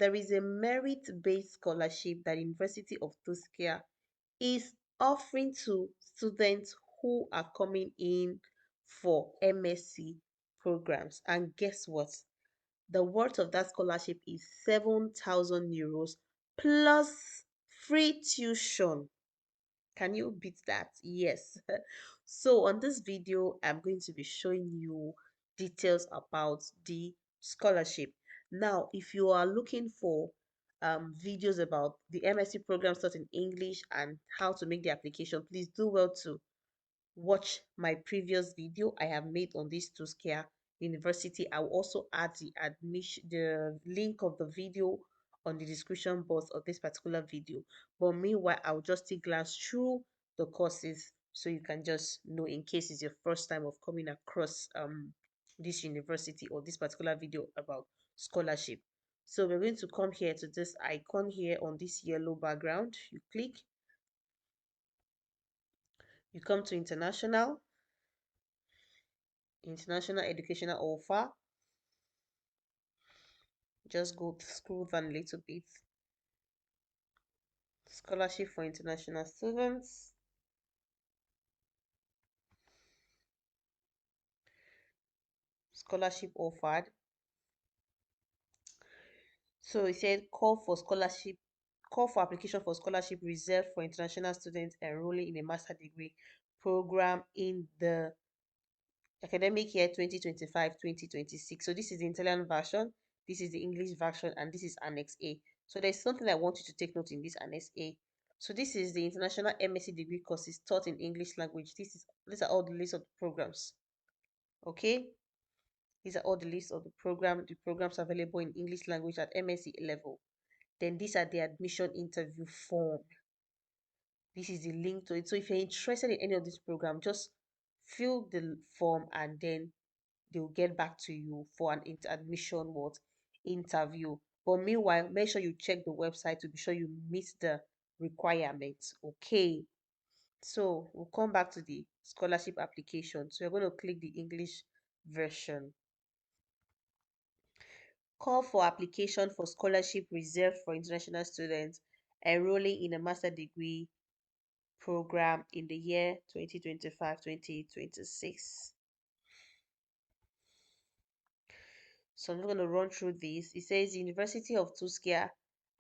there is a merit-based scholarship that University of Tuscia is offering to students who are coming in for MSc programs. And guess what? The worth of that scholarship is 7,000 euros plus free tuition. Can you beat that? Yes. So on this video, I'm going to be showing you details about the scholarship. Now, if you are looking for videos about the MSc program taught in English and how to make the application, please do well to watch my previous video I have made on this Tuscia University. I will also add the link of the video on the description box of this particular video. But meanwhile, I'll just take glance through the courses so you can just know in case it's your first time of coming across this university or this particular video about scholarship. So we're going to come here to this icon here on this yellow background. You click, you come to international educational offer. Just go scroll down a little bit. Scholarship for international students. Scholarship offered. So it said call for application for scholarship reserved for international students enrolling in a master degree program in the academic year 2025-2026. So this is the Italian version, this is the English version, and this is Annex A. So there's something I want you to take note in this Annex A. So this is the international MSc degree courses taught in English language. These are all the list of the programs. Okay, these are all the list of the programs available in English language at MSc level. Then these are the admission interview form. This is the link to it. So if you're interested in any of this program, just fill the form and then they'll get back to you for an admission interview. But meanwhile, make sure you check the website to be sure you meet the requirements. Okay. So we'll come back to the scholarship application. So you're going to click the English version. Call for application for scholarship reserved for international students enrolling in a master degree program in the year 2025-2026. So I'm just going to run through this. It says University of Tuscia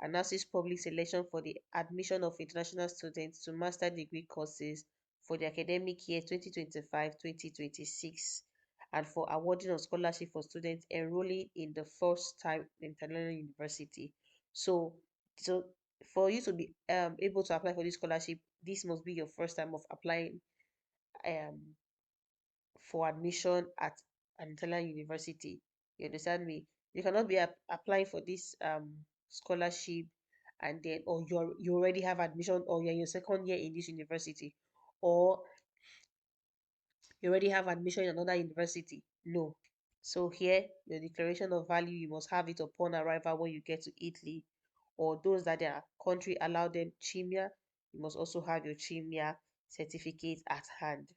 announces public selection for the admission of international students to master degree courses for the academic year 2025-2026 and for awarding of scholarship for students enrolling in the first time in international university. So, so for you to be able to apply for this scholarship, this must be your first time of applying um for admission at an Italian university. You understand me? You cannot be applying for this scholarship and then or you already have admission or you're in your second year in this university or you already have admission in another university. No. So here your declaration of value you must have it upon arrival when you get to Italy or those that their country allow them CIMIA, you must also have your CIMIA certificate at hand.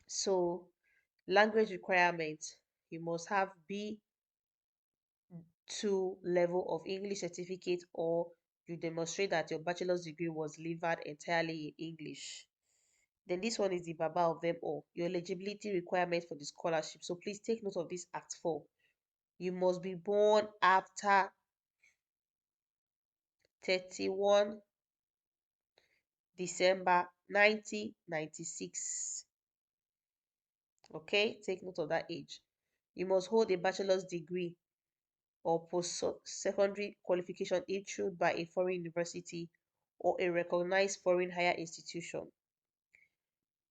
So language requirements, you must have B2 level of English certificate or you demonstrate that your bachelor's degree was delivered entirely in English. Then this one is the baba of them all, your eligibility requirements for the scholarship. So please take note of this Act 4. You must be born after 31 December 1996. Okay, take note of that age. You must hold a bachelor's degree or post-secondary qualification issued by a foreign university or a recognized foreign higher institution.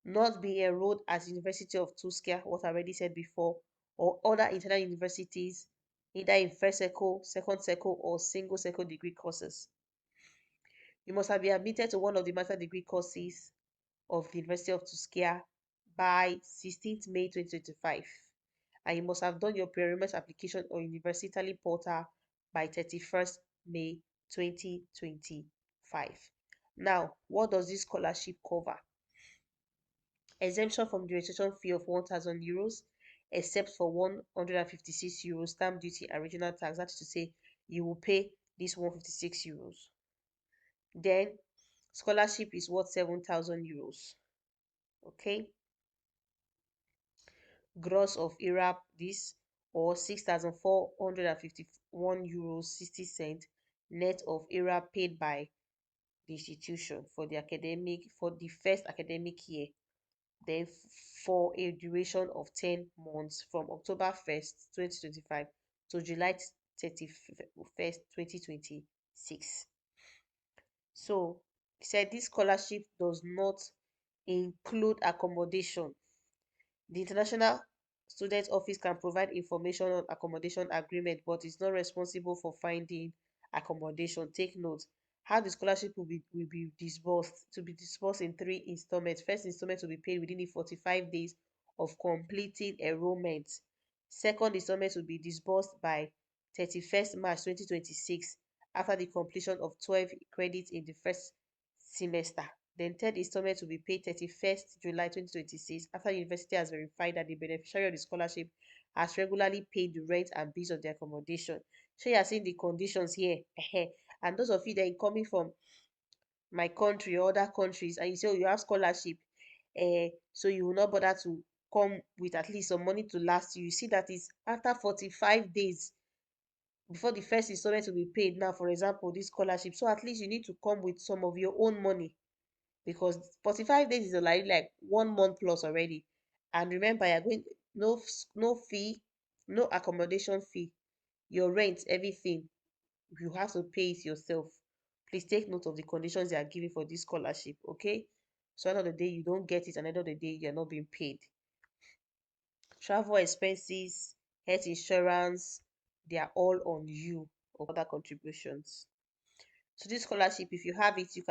Not be enrolled at University of Tuscia, what I already said before, or other international universities, either in first circle, second circle, or single circle degree courses. You must have been admitted to one of the master degree courses of the University of Tuscia by 16th May 2025. And you must have done your pre-enrollment application on University Portal by 31st May 2025. Now, what does this scholarship cover? Exemption from the registration fee of 1,000 euros, except for 156 euros stamp duty and regional tax. That is to say, you will pay this 156 euros. Then scholarship is worth 7,000 euros. Okay, gross of IRAP this, or 6,451 euros 60 cents net of IRAP paid by the institution for the first academic year, then for a duration of 10 months from October 1st 2025 to July 31st 2026. So he said this scholarship does not include accommodation. The International Student Office can provide information on accommodation agreement, but is not responsible for finding accommodation. Take note, how the scholarship will be disbursed to be disbursed in three installments. First installment will be paid within the 45 days of completing enrollment. Second installment will be disbursed by 31st March 2026 after the completion of 12 credits in the first semester. Then third installment will be paid 31st July 2026 after the university has verified that the beneficiary of the scholarship has regularly paid the rent and bills of the accommodation. So you are seeing the conditions here. And those of you that are coming from my country or other countries and you say, oh, you have scholarship, so you will not bother to come with at least some money to last you. You see that is after 45 days before the first installment will be paid. Now, for example, this scholarship. So at least you need to come with some of your own money because 45 days is already like 1 month plus already. And remember, you're going no fee, no accommodation fee, your rent, everything. You have to pay it yourself. Please take note of the conditions they are giving for this scholarship, okay? So end of the day, you don't get it, and end of the day, you're not being paid. Travel expenses, health insurance, they are all on you or other contributions. So this scholarship, if you have it, you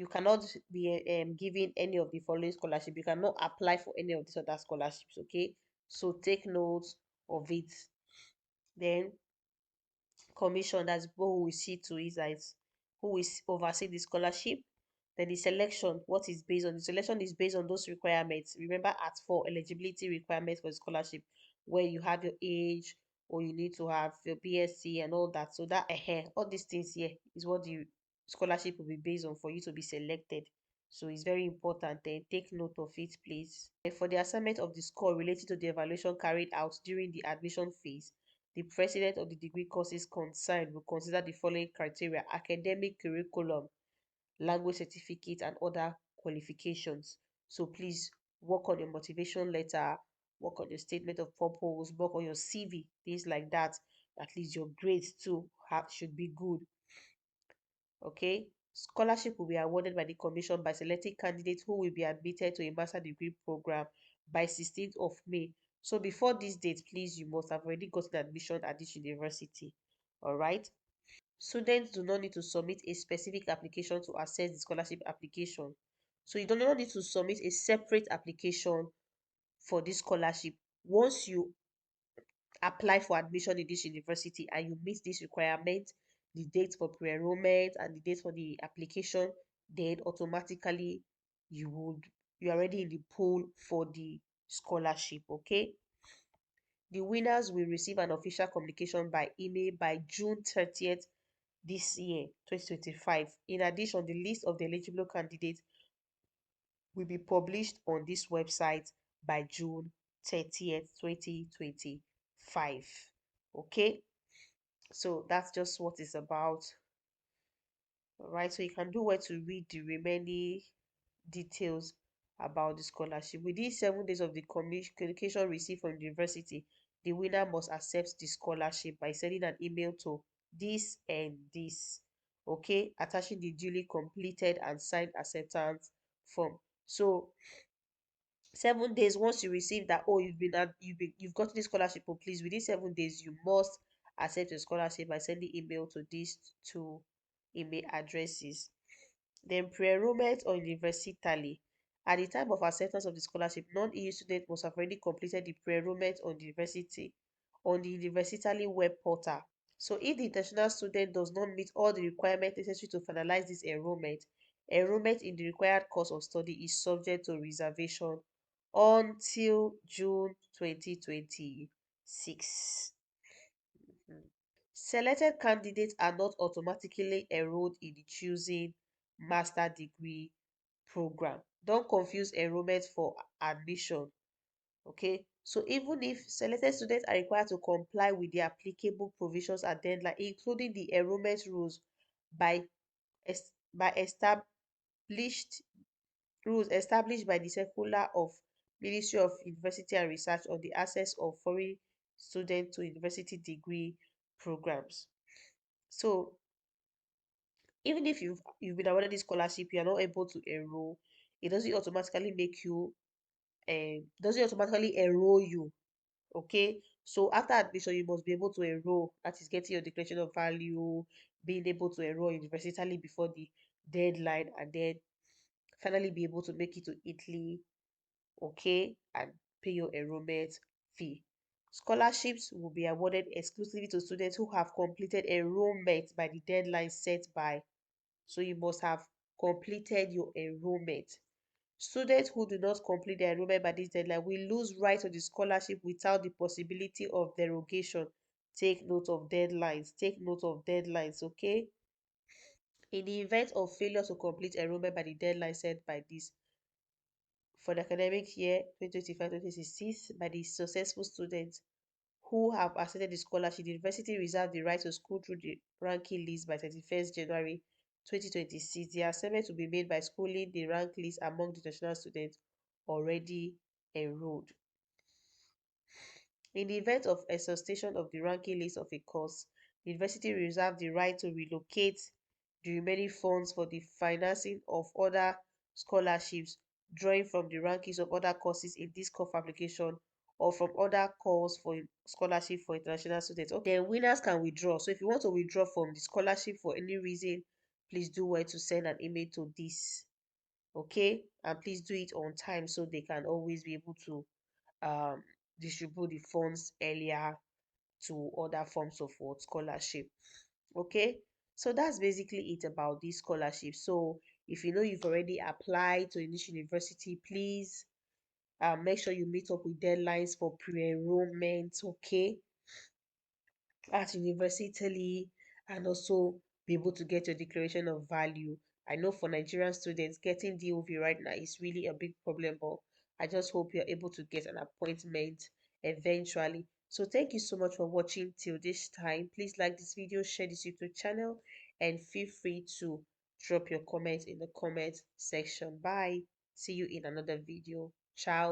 cannot be given any of the following scholarship. You cannot apply for any of these other scholarships, okay? So take note of it. Then commission, that's who we see to is that who will oversee the scholarship. Then the selection, what is based on? The selection is based on those requirements. Remember, at for eligibility requirements for scholarship, where you have your age or you need to have your BSc and all that. So that all these things here is what the scholarship will be based on for you to be selected. So it's very important. Then take note of it, please. And for the assignment of the score related to the evaluation carried out during the admission phase, the president of the degree courses concerned will consider the following criteria: academic curriculum, language certificate, and other qualifications. So please work on your motivation letter, work on your statement of purpose, work on your CV, things like that. At least your grades too should be good. Okay. Scholarship will be awarded by the commission by selecting candidates who will be admitted to a master degree program by 16th of May. So before this date, please, you must have already gotten admission at this university. All right. Students do not need to submit a specific application to access the scholarship application. So you do not need to submit a separate application for this scholarship. Once you apply for admission in this university and you meet this requirement, the date for pre-enrollment and the date for the application, then automatically you're already in the pool for the scholarship. Okay. The winners will receive an official communication by email by June 30th this year, 2025. In addition, the list of the eligible candidates will be published on this website by June 30th, 2025. Okay, so that's just what it's about. All right, so you can do well to read the remaining details about the scholarship. Within 7 days of the communication received from the university, the winner must accept the scholarship by sending an email to this and this, okay, attaching the duly completed and signed acceptance form. So 7 days once you receive that, oh, you've gotten the scholarship, oh, please, within 7 days you must accept your scholarship by sending email to these two email addresses. Then pre-enrollment or universitally. At the time of acceptance of the scholarship, non-EU students must have already completed the pre-enrollment on the universitally web portal. So if the international student does not meet all the requirements necessary to finalize this enrollment, enrollment in the required course of study is subject to reservation until June 2026. Mhm. Selected candidates are not automatically enrolled in the choosing master degree program. Don't confuse enrollment for admission. Okay, so even if selected students are required to comply with the applicable provisions and deadline, including the enrollment rules by established established by the circular of Ministry of University and Research on the access of foreign students to university degree programs. So even if you've been awarded this scholarship, you are not able to enroll, it doesn't automatically make you doesn't automatically enroll you. Okay, so after admission you must be able to enroll, that is getting your declaration of value, being able to enroll universitally before the deadline, and then finally be able to make it to Italy, okay, and pay your enrollment fee. Scholarships will be awarded exclusively to students who have completed enrollment by the deadline set by. So you must have completed your enrollment. Students who do not complete their enrollment by this deadline will lose right to the scholarship without the possibility of derogation. Take note of deadlines. Take note of deadlines, okay? In the event of failure to complete enrollment by the deadline set by this for the academic year 2025-2026 by the successful students who have accepted the scholarship, the university reserves the right to school through the ranking list by 31st January 2026. The assignment will be made by schooling the rank list among the national students already enrolled. In the event of exhaustion of the ranking list of a course, the university reserves the right to relocate the remaining funds for the financing of other scholarships, drawing from the rankings of other courses in this COF application or from other calls for scholarship for international students. Okay, then winners can withdraw. So if you want to withdraw from the scholarship for any reason, please do well to send an email to this. Okay, and please do it on time so they can always be able to um, distribute the funds earlier to other forms of what scholarship. Okay, so that's basically it about this scholarship. So if you know you've already applied to this university, please make sure you meet up with deadlines for pre-enrollment. Okay, at university and also be able to get your declaration of value. I know for Nigerian students, getting DOV right now is really a big problem, but I just hope you're able to get an appointment eventually. So thank you so much for watching till this time. Please like this video, share this YouTube channel, and feel free to drop your comments in the comment section. Bye. See you in another video. Ciao.